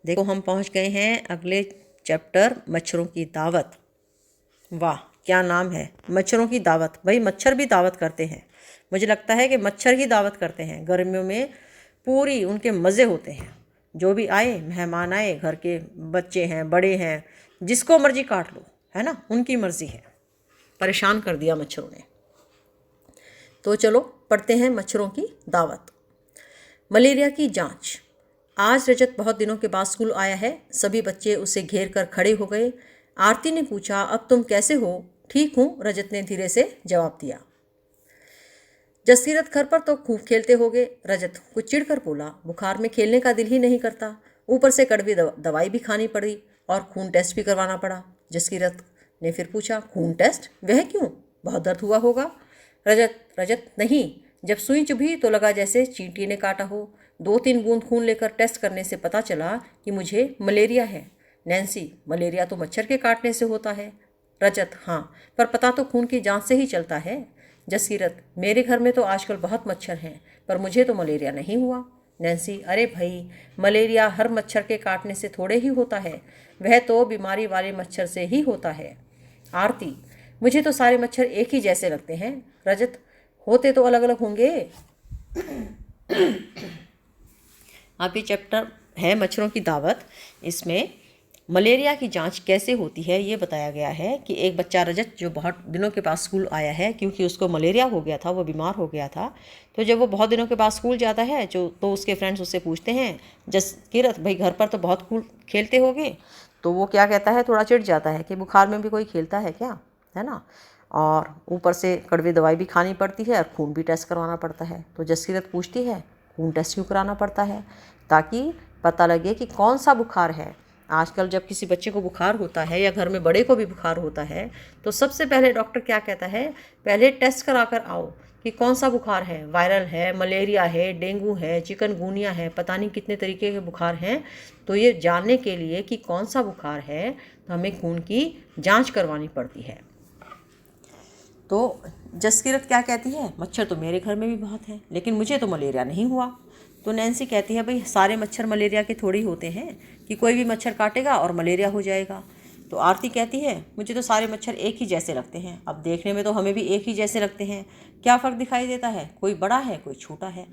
देखो हम पहुंच गए हैं अगले चैप्टर मच्छरों की दावत। वाह क्या नाम है, मच्छरों की दावत। भाई मच्छर भी दावत करते हैं। मुझे लगता है कि मच्छर ही दावत करते हैं। गर्मियों में पूरी उनके मज़े होते हैं। जो भी आए, मेहमान आए, घर के बच्चे हैं, बड़े हैं, जिसको मर्जी काट लो, है ना, उनकी मर्जी है। परेशान कर दिया मच्छरों ने। तो चलो पढ़ते हैं मच्छरों की दावत। मलेरिया की जांच। आज रजत बहुत दिनों के बाद स्कूल आया है। सभी बच्चे उसे घेर कर खड़े हो गए। आरती ने पूछा, अब तुम कैसे हो? ठीक हूँ, रजत ने धीरे से जवाब दिया। जसकीरत घर पर तो खूब खेलते होगे, रजत कुछ चिढ़कर बोला। बुखार में खेलने का दिल ही नहीं करता, ऊपर से कड़वी दवाई भी खानी पड़ी और खून टेस्ट भी करवाना पड़ा। जसकीरत ने फिर पूछा, खून टेस्ट? वह क्यों? बहुत दर्द हुआ होगा। रजत रजत नहीं, जब सुई चुभी तो लगा जैसे चींटी ने काटा हो। 2-3 बूंद खून लेकर टेस्ट करने से पता चला कि मुझे मलेरिया है। नैन्सी, मलेरिया तो मच्छर के काटने से होता है। रजत, हाँ, पर पता तो खून की जांच से ही चलता है। जसकीरत, मेरे घर में तो आजकल बहुत मच्छर हैं, पर मुझे तो मलेरिया नहीं हुआ। नैन्सी, अरे भाई, मलेरिया हर मच्छर के काटने से थोड़े ही होता है, वह तो बीमारी वाले मच्छर से ही होता है। आरती, मुझे तो सारे मच्छर एक ही जैसे लगते हैं। रजत, होते तो अलग अलग होंगे। अभी चैप्टर है मच्छरों की दावत। इसमें मलेरिया की जांच कैसे होती है ये बताया गया है कि एक बच्चा रजत जो बहुत दिनों के बाद स्कूल आया है, क्योंकि उसको मलेरिया हो गया था, वो बीमार हो गया था। तो जब वो बहुत दिनों के बाद स्कूल जाता है तो उसके फ्रेंड्स उससे पूछते हैं, जसकीरत भाई घर पर तो बहुत खूब खेलते होगे। तो वो क्या कहता है, थोड़ा चिढ़ जाता है कि बुखार में भी कोई खेलता है क्या, है ना, और ऊपर से कड़वी दवाई भी खानी पड़ती है और खून भी टेस्ट करवाना पड़ता है। तो जसकीरत पूछती है, खून टेस्ट क्यों कराना पड़ता है? ताकि पता लगे कि कौन सा बुखार है। आजकल जब किसी बच्चे को बुखार होता है या घर में बड़े को भी बुखार होता है तो सबसे पहले डॉक्टर क्या कहता है, पहले टेस्ट करा कर आओ कि कौन सा बुखार है, वायरल है, मलेरिया है, डेंगू है, चिकनगुनिया है, पता नहीं कितने तरीके के बुखार हैं। तो ये जानने के लिए कि कौन सा बुखार है तो हमें खून की जांच करवानी पड़ती है। तो जसकीरत क्या कहती है, मच्छर तो मेरे घर में भी बहुत हैं, लेकिन मुझे तो मलेरिया नहीं हुआ। तो नैन्सी कहती है, भाई सारे मच्छर मलेरिया के थोड़ी होते हैं कि कोई भी मच्छर काटेगा और मलेरिया हो जाएगा। तो आरती कहती है, मुझे तो सारे मच्छर एक ही जैसे लगते हैं। अब देखने में तो हमें भी एक ही जैसे लगते हैं, क्या फ़र्क दिखाई देता है, कोई बड़ा है कोई छोटा है।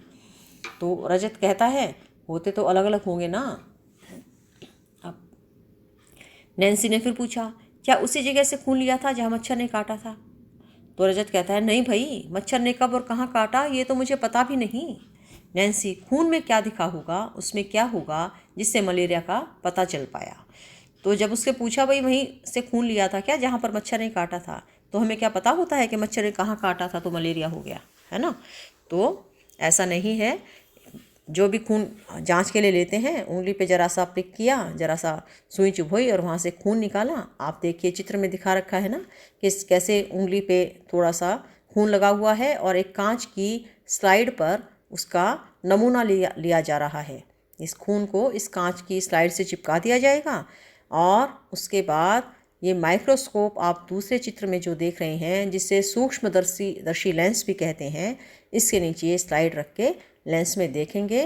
तो रजत कहता है, होते तो अलग अलग होंगे ना। अब नैन्सी ने फिर पूछा, क्या उसी जगह से खून लिया था जहाँ मच्छर ने काटा था? तो रजत कहता है, नहीं भाई, मच्छर ने कब और कहाँ काटा ये तो मुझे पता भी नहीं। नैन्सी, खून में क्या दिखा होगा, उसमें क्या होगा जिससे मलेरिया का पता चल पाया? तो जब उससे पूछा, भाई वहीं से खून लिया था क्या जहाँ पर मच्छर ने काटा था, तो हमें क्या पता होता है कि मच्छर ने कहाँ काटा था तो मलेरिया हो गया, है ना। तो ऐसा नहीं है। जो भी खून जांच के लिए लेते हैं, उंगली पे जरा सा प्रिक किया, जरा सा सुई चुभोई और वहाँ से खून निकाला। आप देखिए चित्र में दिखा रखा है ना कि कैसे उंगली पे थोड़ा सा खून लगा हुआ है और एक कांच की स्लाइड पर उसका नमूना लिया जा रहा है। इस खून को इस कांच की स्लाइड से चिपका दिया जाएगा और उसके बाद ये माइक्रोस्कोप आप दूसरे चित्र में जो देख रहे हैं, जिसे सूक्ष्मदर्शी लेंस भी कहते हैं, इसके नीचे ये स्लाइड रख के लेंस में देखेंगे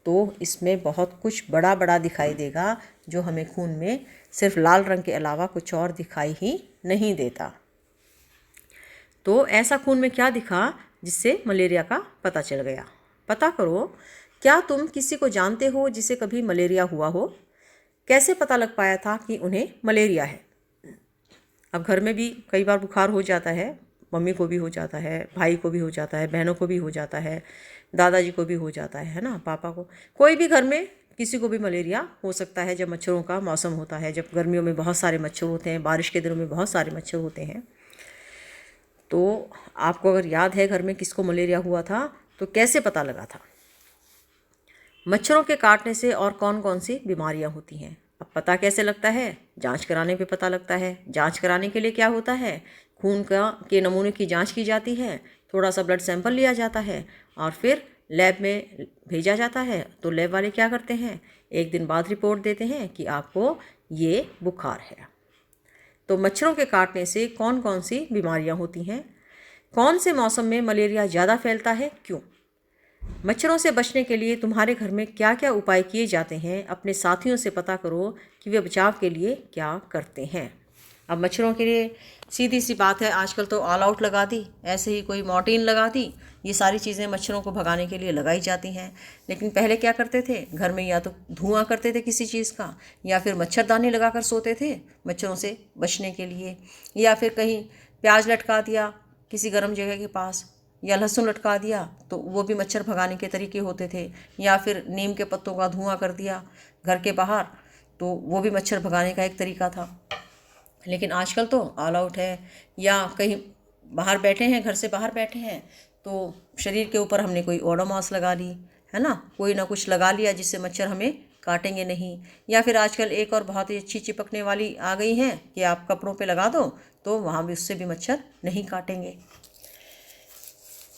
तो इसमें बहुत कुछ बड़ा बड़ा दिखाई देगा, जो हमें खून में सिर्फ लाल रंग के अलावा कुछ और दिखाई ही नहीं देता। तो ऐसा खून में क्या दिखा जिससे मलेरिया का पता चल गया? पता करो, क्या तुम किसी को जानते हो जिसे कभी मलेरिया हुआ हो? कैसे पता लग पाया था कि उन्हें मलेरिया है? अब घर में भी कई बार बुखार हो जाता है, मम्मी को भी हो जाता है, भाई को भी हो जाता है, बहनों को भी हो जाता है, दादाजी को भी हो जाता है ना, पापा को, कोई भी घर में किसी को भी मलेरिया हो सकता है जब मच्छरों का मौसम होता है, जब गर्मियों में बहुत सारे मच्छर होते हैं, बारिश के दिनों में बहुत सारे मच्छर होते हैं। तो आपको अगर याद है घर में किसको मलेरिया हुआ था तो कैसे पता लगा था? मच्छरों के काटने से और कौन कौन सी बीमारियां होती हैं? अब पता कैसे लगता है? जांच कराने पे पता लगता है। जांच कराने के लिए क्या होता है, खून के नमूने की जांच की जाती है, थोड़ा सा ब्लड सैंपल लिया जाता है और फिर लैब में भेजा जाता है। तो लैब वाले क्या करते हैं, एक दिन बाद रिपोर्ट देते हैं कि आपको ये बुखार है। तो मच्छरों के काटने से कौन कौन सी बीमारियां होती हैं? कौन से मौसम में मलेरिया ज़्यादा फैलता है, क्यों? मच्छरों से बचने के लिए तुम्हारे घर में क्या क्या उपाय किए जाते हैं, अपने साथियों से पता करो कि वे बचाव के लिए क्या करते हैं। अब मच्छरों के लिए सीधी सी बात है, आजकल तो ऑल आउट लगा दी, ऐसे ही कोई मॉर्टिन लगा दी, ये सारी चीज़ें मच्छरों को भगाने के लिए लगाई जाती हैं। लेकिन पहले क्या करते थे, घर में या तो धुआं करते थे किसी चीज़ का, या फिर मच्छरदानी लगाकर सोते थे मच्छरों से बचने के लिए, या फिर कहीं प्याज लटका दिया किसी गर्म जगह के पास, या लहसुन लटका दिया, तो वो भी मच्छर भगाने के तरीके होते थे। या फिर नीम के पत्तों का धुआं कर दिया घर के बाहर, तो वो भी मच्छर भगाने का एक तरीका था। लेकिन आजकल तो ऑल आउट है, या कहीं बाहर बैठे हैं, घर से बाहर बैठे हैं, तो शरीर के ऊपर हमने कोई ओडोमॉस लगा ली है ना, कोई ना कुछ लगा लिया जिससे मच्छर हमें काटेंगे नहीं। या फिर आजकल एक और बहुत ही अच्छी चिपकने वाली आ गई हैं कि आप कपड़ों पे लगा दो, तो वहाँ भी उससे भी मच्छर नहीं काटेंगे।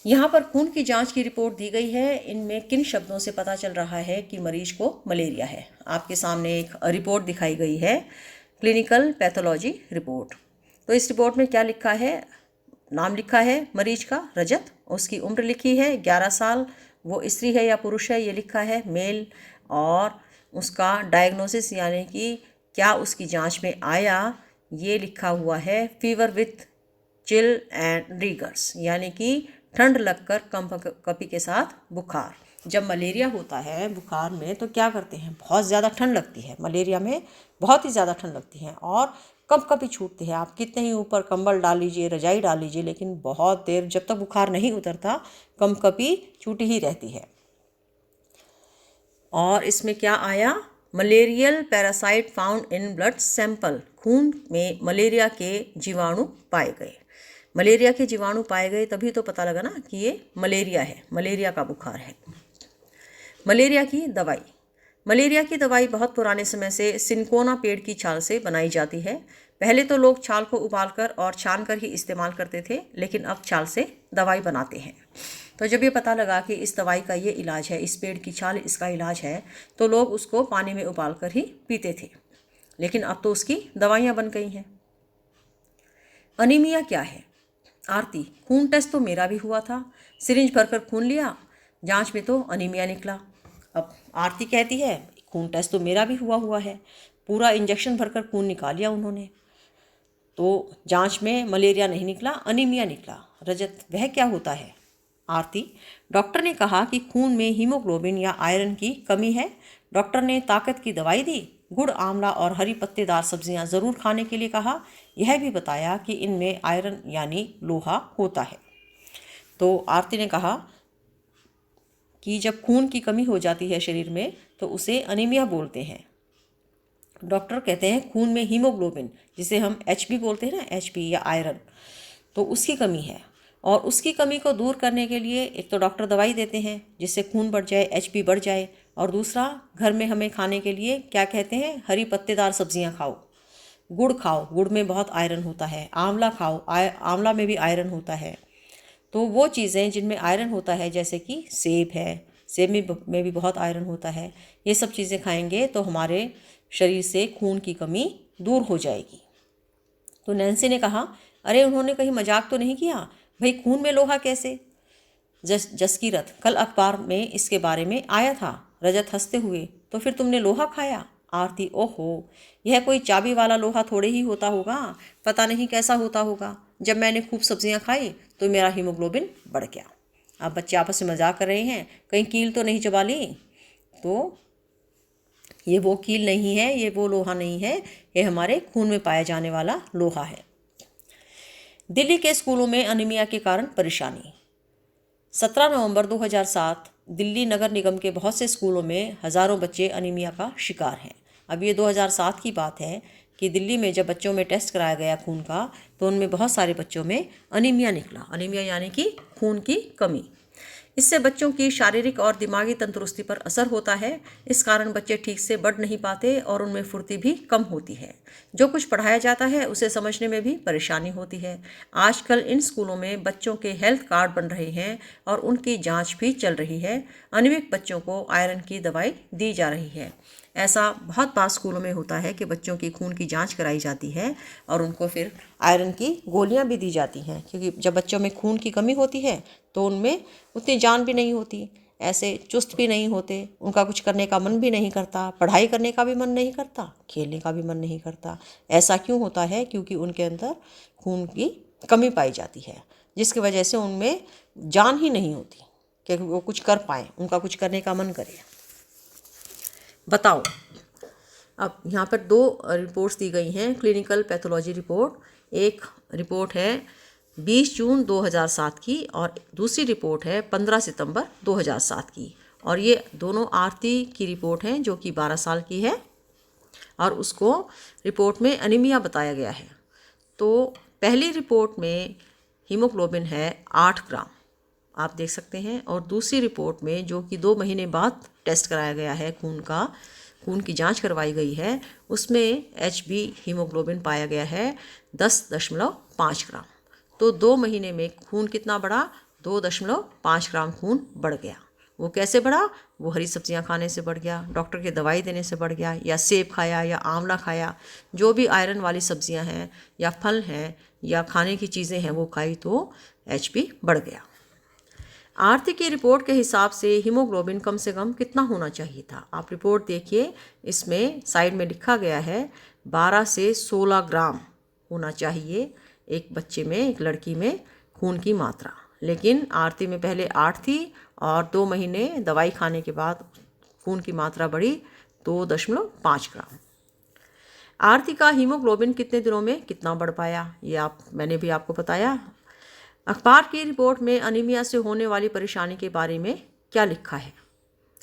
यहाँ पर खून की जांच की रिपोर्ट दी गई है। इनमें किन शब्दों से पता चल रहा है कि मरीज को मलेरिया है। आपके सामने एक रिपोर्ट दिखाई गई है, क्लिनिकल पैथोलॉजी रिपोर्ट। तो इस रिपोर्ट में क्या लिखा है, नाम लिखा है मरीज का रजत, उसकी उम्र लिखी है 11 साल, वो स्त्री है या पुरुष है ये लिखा है मेल, और उसका डायग्नोसिस यानी कि क्या उसकी जांच में आया ये लिखा हुआ है fever with chill and riggers, यानी कि ठंड लगकर कंपकपी के साथ बुखार। जब मलेरिया होता है बुखार में तो क्या करते हैं, बहुत ज़्यादा ठंड लगती है, मलेरिया में बहुत ही ज़्यादा ठंड लगती है और कंपकपी छूटती है। आप कितने ही ऊपर कंबल डाल लीजिए, रजाई डाल लीजिए, लेकिन बहुत देर जब तक बुखार नहीं उतरता कंपकपी छूटी ही रहती है। और इसमें क्या आया, malarial parasite found in blood sample, खून में मलेरिया के जीवाणु पाए गए। मलेरिया के जीवाणु पाए गए तभी तो पता लगा ना कि ये मलेरिया है, मलेरिया का बुखार है। मलेरिया की दवाई, मलेरिया की दवाई बहुत पुराने समय से सिनकोना पेड़ की छाल से बनाई जाती है। पहले तो लोग छाल को उबालकर और छानकर ही इस्तेमाल करते थे, लेकिन अब छाल से दवाई बनाते हैं। तो जब ये पता लगा कि इस दवाई का ये इलाज है, इस पेड़ की छाल इसका इलाज है, तो लोग उसको पानी में उबालकर ही पीते थे। लेकिन अब तो उसकी दवाइयाँ बन गई हैं। अनीमिया क्या है? आरती, खून टेस्ट तो मेरा भी हुआ था, सिरिंज भरकर खून लिया, जांच में तो अनीमिया निकला। अब आरती कहती है खून टेस्ट तो मेरा भी हुआ है, पूरा इंजेक्शन भरकर खून निकाल लिया उन्होंने, तो जांच में मलेरिया नहीं निकला, अनीमिया निकला। रजत, वह क्या होता है? आरती, डॉक्टर ने कहा कि खून में हीमोग्लोबिन या आयरन की कमी है। डॉक्टर ने ताकत की दवाई दी, गुड़, आंवला और हरी पत्तेदार सब्जियां ज़रूर खाने के लिए कहा। यह भी बताया कि इनमें आयरन यानी लोहा होता है। तो आरती ने कहा कि जब खून की कमी हो जाती है शरीर में तो उसे अनीमिया बोलते हैं। डॉक्टर कहते हैं खून में हीमोग्लोबिन, जिसे हम HB बोलते हैं ना, HB या आयरन, तो उसकी कमी है। और उसकी कमी को दूर करने के लिए एक तो डॉक्टर दवाई देते हैं जिससे खून बढ़ जाए, HB बढ़ जाए, और दूसरा घर में हमें खाने के लिए क्या कहते हैं, हरी पत्तेदार सब्जियां खाओ, गुड़ खाओ, गुड़ में बहुत आयरन होता है, आंवला खाओ, आंवला में भी आयरन होता है। तो वो चीज़ें जिनमें आयरन होता है, जैसे कि सेब है, सेब में भी बहुत आयरन होता है, ये सब चीज़ें खाएंगे तो हमारे शरीर से खून की कमी दूर हो जाएगी। तो नैन्सी ने कहा, अरे उन्होंने कहीं मजाक तो नहीं किया, भाई खून में लोहा कैसे? जसकीरत, कल अखबार में इसके बारे में आया था। रजत हंसते हुए, तो फिर तुमने लोहा खाया? आरती, ओहो, यह कोई चाबी वाला लोहा थोड़े ही होता होगा, पता नहीं कैसा होता होगा। जब मैंने खूब सब्जियां खाई तो मेरा हीमोग्लोबिन बढ़ गया। अब बच्चे आपस में मजाक कर रहे हैं, कहीं कील तो नहीं चबा ली? तो ये वो कील नहीं है, ये वो लोहा नहीं है, ये हमारे खून में पाया जाने वाला लोहा है। दिल्ली के स्कूलों में अनीमिया के कारण परेशानी। 17 नवंबर 2007 दिल्ली नगर निगम के बहुत से स्कूलों में हज़ारों बच्चे अनीमिया का शिकार हैं। अब ये 2007 की बात है कि दिल्ली में जब बच्चों में टेस्ट कराया गया खून का, तो उनमें बहुत सारे बच्चों में अनीमिया निकला। अनीमिया यानी कि खून की कमी। इससे बच्चों की शारीरिक और दिमागी तंदुरुस्ती पर असर होता है। इस कारण बच्चे ठीक से बढ़ नहीं पाते और उनमें फुर्ती भी कम होती है। जो कुछ पढ़ाया जाता है उसे समझने में भी परेशानी होती है। आजकल इन स्कूलों में बच्चों के हेल्थ कार्ड बन रहे हैं और उनकी जांच भी चल रही है। अनिमिक बच्चों को आयरन की दवाई दी जा रही है। ऐसा बहुत बार स्कूलों में होता है कि बच्चों की खून की जांच कराई जाती है और उनको फिर आयरन की गोलियां भी दी जाती हैं, क्योंकि जब बच्चों में खून की कमी होती है तो उनमें उतनी जान भी नहीं होती। ऐसे चुस्त भी नहीं होते, उनका कुछ करने का मन भी नहीं करता, पढ़ाई करने का भी मन नहीं करता, खेलने का भी मन नहीं करता। ऐसा क्यों होता है? क्योंकि उनके अंदर खून की कमी पाई जाती है, जिसकी वजह से उनमें जान ही नहीं होती कि वो कुछ कर पाएँ, उनका कुछ करने का मन करे। बताओ, अब यहाँ पर 2 रिपोर्ट्स दी गई हैं, क्लिनिकल पैथोलॉजी रिपोर्ट। एक रिपोर्ट है 20 जून 2007 की और दूसरी रिपोर्ट है 15 सितंबर 2007 की। और ये दोनों आरती की रिपोर्ट हैं जो कि 12 साल की है, और उसको रिपोर्ट में अनीमिया बताया गया है। तो पहली रिपोर्ट में हीमोग्लोबिन है 8 ग्राम, आप देख सकते हैं, और दूसरी रिपोर्ट में जो कि 2 महीने बाद टेस्ट कराया गया है, खून की जांच करवाई गई है, उसमें HB हीमोग्लोबिन पाया गया है 10.5 ग्राम। तो 2 महीने में खून कितना बढ़ा? 2.5 ग्राम खून बढ़ गया। वो कैसे बढ़ा? वो हरी सब्जियां खाने से बढ़ गया, डॉक्टर की दवाई देने से बढ़ गया, या सेब खाया या आंवला खाया, जो भी आयरन वाली सब्जियां हैं या फल हैं या खाने की चीज़ें हैं वो खाई, तो HB बढ़ गया। आरती की रिपोर्ट के हिसाब से हीमोग्लोबिन कम से कम कितना होना चाहिए था? आप रिपोर्ट देखिए, इसमें साइड में लिखा गया है 12 से 16 ग्राम होना चाहिए एक बच्चे में, एक लड़की में खून की मात्रा। लेकिन आरती में पहले 8 थी और 2 महीने दवाई खाने के बाद खून की मात्रा बढ़ी 2.5 ग्राम। आरती का हीमोग्लोबिन कितने दिनों में कितना बढ़ पाया, ये मैंने भी आपको बताया। अखबार की रिपोर्ट में अनीमिया से होने वाली परेशानी के बारे में क्या लिखा है?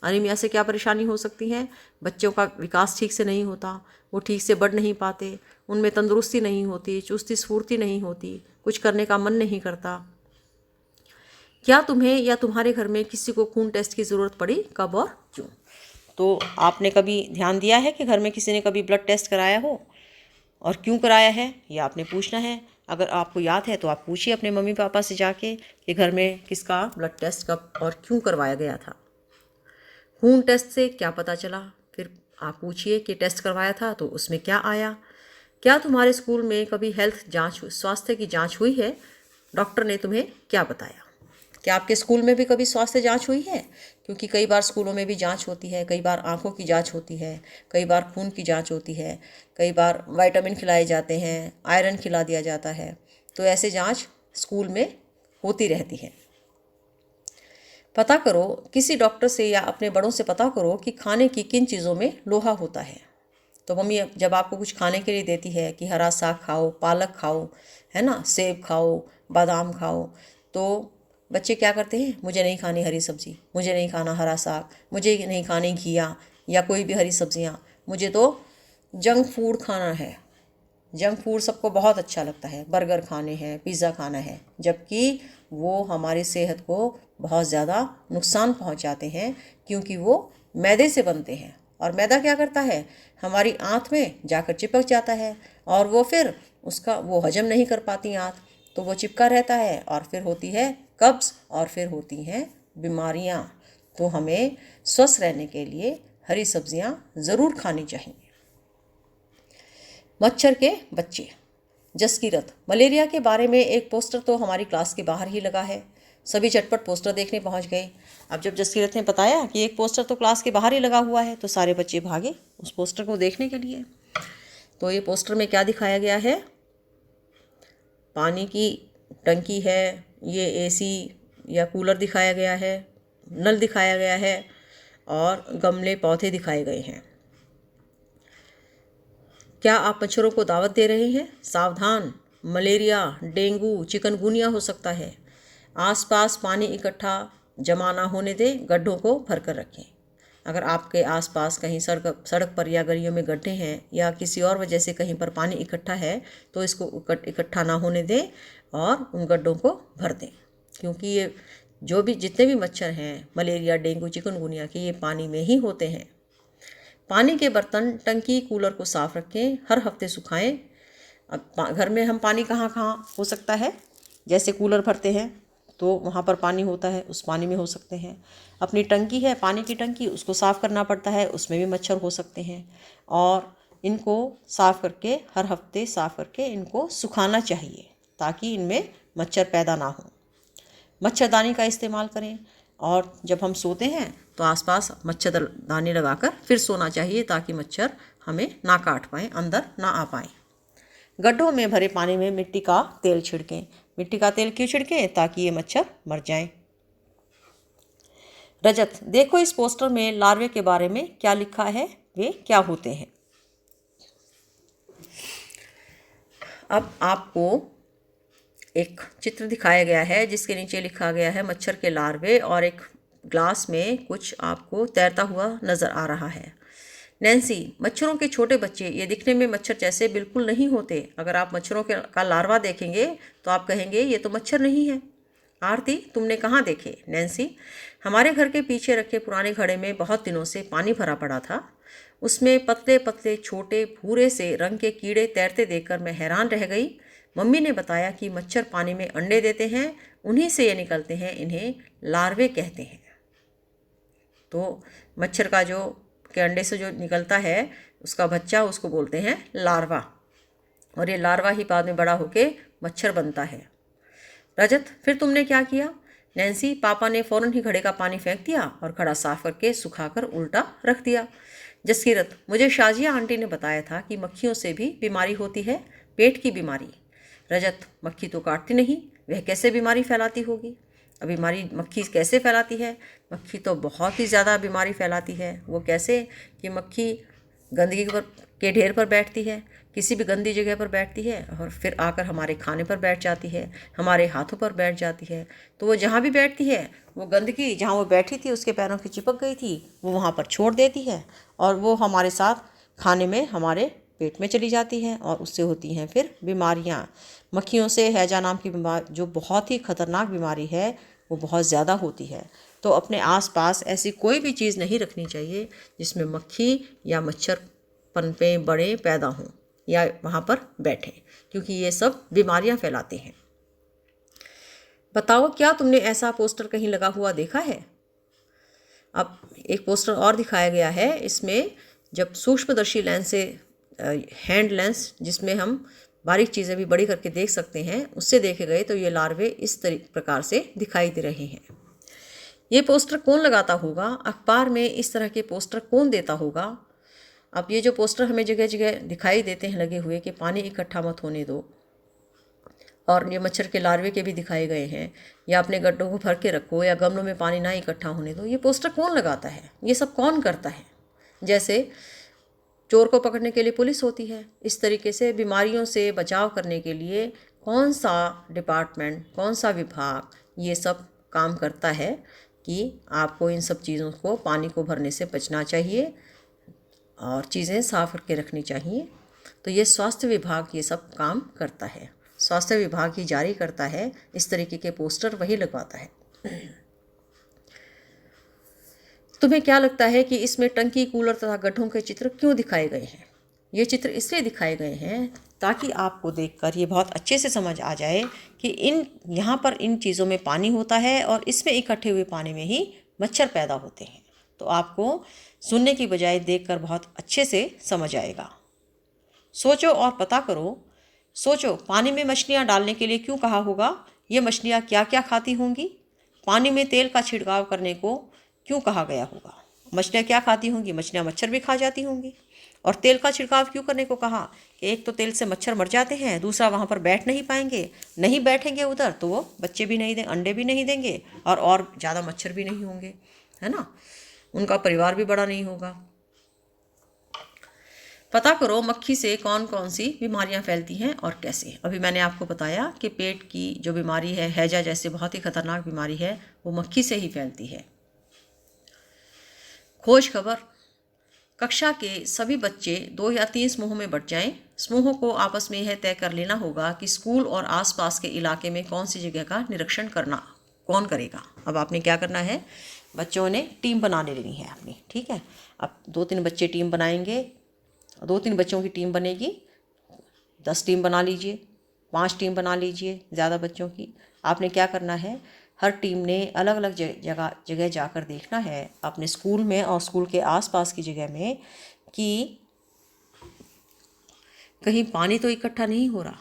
अनीमिया से क्या परेशानी हो सकती है? बच्चों का विकास ठीक से नहीं होता, वो ठीक से बढ़ नहीं पाते, उनमें तंदुरुस्ती नहीं होती, चुस्ती स्फूर्ति नहीं होती, कुछ करने का मन नहीं करता। क्या तुम्हें या तुम्हारे घर में किसी को खून टेस्ट की ज़रूरत पड़ी? कब और क्यों? तो आपने कभी ध्यान दिया है कि घर में किसी ने कभी ब्लड टेस्ट कराया हो, और क्यों कराया है, ये आपने पूछना है। अगर आपको याद है तो आप पूछिए अपने मम्मी पापा से जाके कि घर में किसका ब्लड टेस्ट कब और क्यों करवाया गया था। खून टेस्ट से क्या पता चला, फिर आप पूछिए कि टेस्ट करवाया था तो उसमें क्या आया। क्या तुम्हारे स्कूल में कभी हेल्थ जांच, स्वास्थ्य की जांच हुई है? डॉक्टर ने तुम्हें क्या बताया? क्या आपके स्कूल में भी कभी स्वास्थ्य जांच हुई है? क्योंकि कई बार स्कूलों में भी जांच होती है, कई बार आंखों की जांच होती है, कई बार खून की जांच होती है, कई बार विटामिन खिलाए जाते हैं, आयरन खिला दिया जाता है। तो ऐसे जांच स्कूल में होती रहती है। पता करो, किसी डॉक्टर से या अपने बड़ों से पता करो कि खाने की किन चीज़ों में लोहा होता है। तो मम्मी जब आपको कुछ खाने के लिए देती है कि हरा साग खाओ, पालक खाओ, है ना, सेब खाओ, बादाम खाओ, तो बच्चे क्या करते हैं? मुझे नहीं खानी हरी सब्जी, मुझे नहीं खाना हरा साग, मुझे नहीं खानी घिया या कोई भी हरी सब्जियां, मुझे तो जंक फूड खाना है। जंक फूड सबको बहुत अच्छा लगता है, बर्गर खाने हैं, पिज़्ज़ा खाना है, जबकि वो हमारी सेहत को बहुत ज़्यादा नुकसान पहुंचाते हैं, क्योंकि वो मैदे से बनते हैं। और मैदा क्या करता है? हमारी आंत में जाकर चिपक जाता है, और वो फिर वो हजम नहीं कर पाती आंत, तो वो चिपका रहता है, और फिर होती है कब्ज़, और फिर होती हैं बीमारियां। तो हमें स्वस्थ रहने के लिए हरी सब्जियां ज़रूर खानी चाहिए। मच्छर के बच्चे, जसकीरत, मलेरिया के बारे में एक पोस्टर तो हमारी क्लास के बाहर ही लगा है। सभी झटपट पोस्टर देखने पहुंच गए। अब जब जसकीरत ने बताया कि एक पोस्टर तो क्लास के बाहर ही लगा हुआ है, तो सारे बच्चे भागे उस पोस्टर को देखने के लिए। तो ये पोस्टर में क्या दिखाया गया है? पानी की टंकी है, ये AC या कूलर दिखाया गया है, नल दिखाया गया है, और गमले पौधे दिखाए गए हैं। क्या आप मच्छरों को दावत दे रहे हैं? सावधान, मलेरिया, डेंगू, चिकनगुनिया हो सकता है। आसपास पानी इकट्ठा जमा ना होने दें, गड्ढों को भर कर रखें। अगर आपके आसपास कहीं सड़क पर या गलियों में गड्ढे हैं या किसी और वजह से कहीं पर पानी इकट्ठा है, तो इसको इकट्ठा ना होने दें और उन गड्ढों को भर दें, क्योंकि ये जितने भी मच्छर हैं मलेरिया, डेंगू, चिकनगुनिया के, ये पानी में ही होते हैं। पानी के बर्तन, टंकी, कूलर को साफ रखें, हर हफ्ते सुखाएं। अब घर में हम पानी कहाँ हो सकता है? जैसे कूलर भरते हैं तो वहाँ पर पानी होता है, उस पानी में हो सकते हैं। अपनी टंकी है, पानी की टंकी, उसको साफ़ करना पड़ता है, उसमें भी मच्छर हो सकते हैं। और इनको साफ़ करके, हर हफ्ते साफ़ करके इनको सुखाना चाहिए, ताकि इनमें मच्छर पैदा ना हो। मच्छरदानी का इस्तेमाल करें, और जब हम सोते हैं तो आसपास मच्छरदानी लगाकर फिर सोना चाहिए ताकि मच्छर हमें ना काट पाएँ, अंदर ना आ पाएँ। गड्ढों में भरे पानी में मिट्टी का तेल छिड़कें। मिट्टी का तेल क्यों छिड़कें? ताकि ये मच्छर मर जाएं। रजत, देखो इस पोस्टर में लार्वे के बारे में क्या लिखा है, वे क्या होते हैं। अब आपको एक चित्र दिखाया गया है जिसके नीचे लिखा गया है मच्छर के लार्वे, और एक ग्लास में कुछ आपको तैरता हुआ नज़र आ रहा है। नैन्सी, मच्छरों के छोटे बच्चे ये दिखने में मच्छर जैसे बिल्कुल नहीं होते। अगर आप मच्छरों का लार्वा देखेंगे तो आप कहेंगे ये तो मच्छर नहीं है। आरती, तुमने कहाँ देखे? नैन्सी, हमारे घर के पीछे रखे पुराने घड़े में बहुत दिनों से पानी भरा पड़ा था। उसमें पतले पतले छोटे भूरे से रंग के कीड़े तैरते देखकर मैं हैरान रह गई। मम्मी ने बताया कि मच्छर पानी में अंडे देते हैं, उन्हीं से ये निकलते हैं, इन्हें लार्वे कहते हैं। तो मच्छर का जो के अंडे से जो निकलता है उसका बच्चा, उसको बोलते हैं लार्वा, और ये लार्वा ही बाद में बड़ा होके मच्छर बनता है। रजत, फिर तुमने क्या किया? नैन्सी, पापा ने फ़ौरन ही घड़े का पानी फेंक दिया और घड़ा साफ करके सुखाकर उल्टा रख दिया। जसकीरत, मुझे शाजिया आंटी ने बताया था कि मक्खियों से भी बीमारी होती है, पेट की बीमारी। रजत, मक्खी तो काटती नहीं, वह कैसे बीमारी फैलाती होगी? अब बीमारी मक्खी कैसे फैलाती है? मक्खी तो बहुत ही ज़्यादा बीमारी फैलाती है। वो कैसे कि मक्खी गंदगी के ढेर पर बैठती है, किसी भी गंदी जगह पर बैठती है और फिर आकर हमारे खाने पर बैठ जाती है, हमारे हाथों पर बैठ जाती है। तो वो जहाँ भी बैठती है वो गंदगी जहाँ वो बैठी थी उसके पैरों की चिपक गई थी वो वहाँ पर छोड़ देती है और वो हमारे साथ खाने में हमारे पेट में चली जाती है और उससे होती हैं फिर बीमारियाँ। मक्खियों से हैजा नाम की बीमारी जो बहुत ही खतरनाक बीमारी है वो बहुत ज़्यादा होती है। तो अपने आसपास ऐसी कोई भी चीज़ नहीं रखनी चाहिए जिसमें मक्खी या मच्छर पनपे बड़े पैदा हों या वहाँ पर बैठें, क्योंकि ये सब बीमारियाँ फैलाते हैं। बताओ, क्या तुमने ऐसा पोस्टर कहीं लगा हुआ देखा है? अब एक पोस्टर और दिखाया गया है। इसमें जब सूक्ष्मदर्शी लेंस से हैंड लेंस जिसमें हम बारीक चीज़ें भी बड़ी करके देख सकते हैं उससे देखे गए तो ये लार्वे इस प्रकार से दिखाई दे रहे हैं। ये पोस्टर कौन लगाता होगा? अखबार में इस तरह के पोस्टर कौन देता होगा? अब ये जो पोस्टर हमें जगह जगह दिखाई देते हैं लगे हुए कि पानी इकट्ठा मत होने दो, और ये मच्छर के लार्वे के भी दिखाए गए हैं, या अपने गड्ढों को भर के रखो, या गमलों में पानी ना इकट्ठा होने दो। ये पोस्टर कौन लगाता है? ये सब कौन करता है? जैसे चोर को पकड़ने के लिए पुलिस होती है, इस तरीके से बीमारियों से बचाव करने के लिए कौन सा डिपार्टमेंट, कौन सा विभाग ये सब काम करता है कि आपको इन सब चीज़ों को, पानी को भरने से बचना चाहिए और चीज़ें साफ करके रखनी चाहिए। तो ये स्वास्थ्य विभाग ये सब काम करता है, स्वास्थ्य विभाग ही जारी करता है, इस तरीके के पोस्टर वही लगवाता है। तुम्हें क्या लगता है कि इसमें टंकी, कूलर तथा गड्ढों के चित्र क्यों दिखाए गए हैं? ये चित्र इसलिए दिखाए गए हैं ताकि आपको देखकर ये बहुत अच्छे से समझ आ जाए कि यहाँ पर इन चीज़ों में पानी होता है और इसमें इकट्ठे हुए पानी में ही मच्छर पैदा होते हैं। तो आपको सुनने की बजाय देखकर बहुत अच्छे से समझ आएगा। सोचो और पता करो। सोचो, पानी में मछलियाँ डालने के लिए क्यों कहा होगा? ये मछलियाँ क्या क्या खाती होंगी? पानी में तेल का छिड़काव करने को क्यों कहा गया होगा? मछलियाँ क्या खाती होंगी? मछलियाँ मच्छर भी खा जाती होंगी। और तेल का छिड़काव क्यों करने को कहा? कि एक तो तेल से मच्छर मर जाते हैं, दूसरा वहाँ पर बैठ नहीं पाएंगे, नहीं बैठेंगे उधर तो वो बच्चे भी नहीं देंगे, अंडे भी नहीं देंगे और ज़्यादा मच्छर भी नहीं होंगे, है ना, उनका परिवार भी बड़ा नहीं होगा। पता करो मक्खी से कौन कौन सी बीमारियां फैलती हैं और कैसे। अभी मैंने आपको बताया कि पेट की जो बीमारी है, हैजा जैसे बहुत ही खतरनाक बीमारी है, वो मक्खी से ही फैलती है। खोज खबर। कक्षा के सभी बच्चे 2 या 3 समूहों में बंट जाएं। समूहों को आपस में यह तय कर लेना होगा कि स्कूल और आसपास के इलाके में कौन सी जगह का निरीक्षण करना कौन करेगा। अब आपने क्या करना है, बच्चों ने टीम बना लेनी है अपनी, ठीक है। अब 2-3 बच्चे टीम बनाएंगे, 2-3 बच्चों की टीम बनेगी, 10 टीम बना लीजिए, 5 टीम बना लीजिए, ज़्यादा बच्चों की। आपने क्या करना है, हर टीम ने अलग अलग जगह जाकर देखना है अपने स्कूल में और स्कूल के आसपास की जगह में कि कहीं पानी तो इकट्ठा नहीं हो रहा,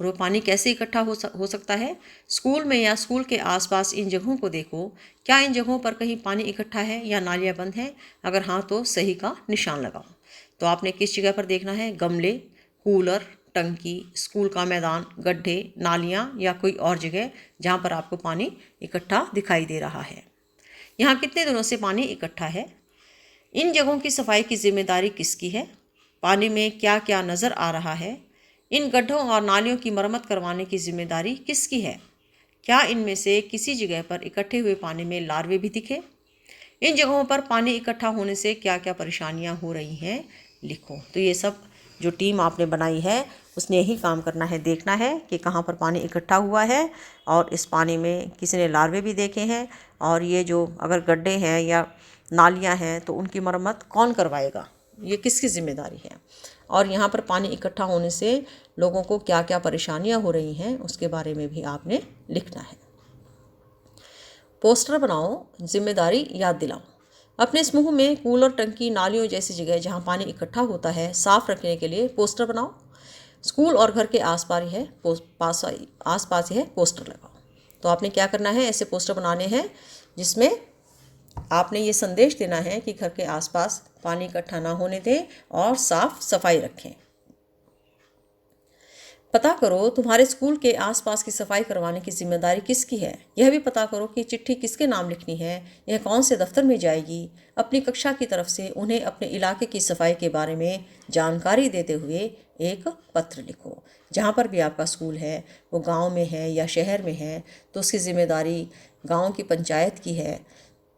और वो पानी कैसे इकट्ठा हो सकता है? स्कूल में या स्कूल के आसपास इन जगहों को देखो। क्या इन जगहों पर कहीं पानी इकट्ठा है या नालियाँ बंद हैं? अगर हाँ तो सही का निशान लगाओ। तो आपने किस जगह पर देखना है? गमले, कूलर, टंकी, स्कूल का मैदान, गड्ढे, नालियाँ या कोई और जगह जहाँ पर आपको पानी इकट्ठा दिखाई दे रहा है। यहाँ कितने दिनों से पानी इकट्ठा है? इन जगहों की सफाई की जिम्मेदारी किसकी है? पानी में क्या क्या नज़र आ रहा है? इन गड्ढों और नालियों की मरम्मत करवाने की जिम्मेदारी किसकी है? क्या इनमें से किसी जगह पर इकट्ठे हुए पानी में लार्वे भी दिखे? इन जगहों पर पानी इकट्ठा होने से क्या क्या परेशानियां हो रही हैं, लिखो। तो ये सब जो टीम आपने बनाई है उसने यही काम करना है, देखना है कि कहाँ पर पानी इकट्ठा हुआ है और इस पानी में किसी ने लार्वे भी देखे हैं, और ये जो अगर गड्ढे हैं या नालियाँ हैं तो उनकी मरम्मत कौन करवाएगा, ये किसकी जिम्मेदारी है, और यहाँ पर पानी इकट्ठा होने से लोगों को क्या क्या परेशानियाँ हो रही हैं उसके बारे में भी आपने लिखना है। पोस्टर बनाओ, जिम्मेदारी याद दिलाओ। अपने समूह में कूलर, टंकी, नालियों जैसी जगह जहाँ पानी इकट्ठा होता है साफ रखने के लिए पोस्टर बनाओ। स्कूल और घर के आसपास ही है पोस्टर लगाओ। तो आपने क्या करना है, ऐसे पोस्टर बनाने हैं जिसमें आपने ये संदेश देना है कि घर के आसपास पानी इकट्ठा ना होने दें और साफ सफाई रखें। पता करो तुम्हारे स्कूल के आसपास की सफाई करवाने की जिम्मेदारी किसकी है। यह भी पता करो कि चिट्ठी किसके नाम लिखनी है, यह कौन से दफ्तर में जाएगी। अपनी कक्षा की तरफ से उन्हें अपने इलाके की सफाई के बारे में जानकारी देते हुए एक पत्र लिखो। जहाँ पर भी आपका स्कूल है, वो गांव में है या शहर में है, तो उसकी जिम्मेदारी गांव की पंचायत की है,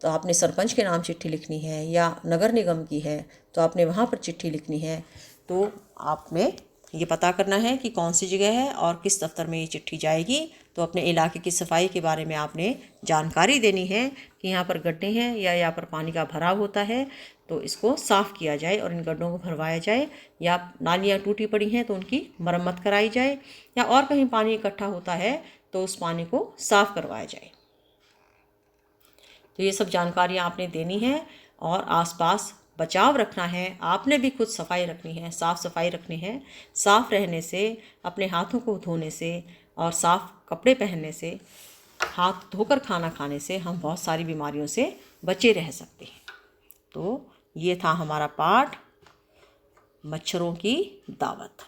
तो आपने सरपंच के नाम चिट्ठी लिखनी है, या नगर निगम की है तो आपने वहाँ पर चिट्ठी लिखनी है। तो आपने ये पता करना है कि कौन सी जगह है और किस दफ्तर में ये चिट्ठी जाएगी। तो अपने इलाके की सफाई के बारे में आपने जानकारी देनी है कि यहाँ पर गड्ढे हैं या यहाँ पर पानी का भराव होता है तो इसको साफ़ किया जाए और इन गड्ढों को भरवाया जाए, या नालियाँ टूटी पड़ी हैं तो उनकी मरम्मत कराई जाए, या और कहीं पानी इकट्ठा होता है तो उस पानी को साफ़ करवाया जाए। तो ये सब जानकारियाँ आपने देनी है और आसपास बचाव रखना है। आपने भी खुद सफाई रखनी है, साफ़ सफाई रखनी है। साफ़ रहने से, अपने हाथों को धोने से और साफ़ कपड़े पहनने से, हाथ धोकर खाना खाने से हम बहुत सारी बीमारियों से बचे रह सकते हैं। तो ये था हमारा पाठ, मच्छरों की दावत।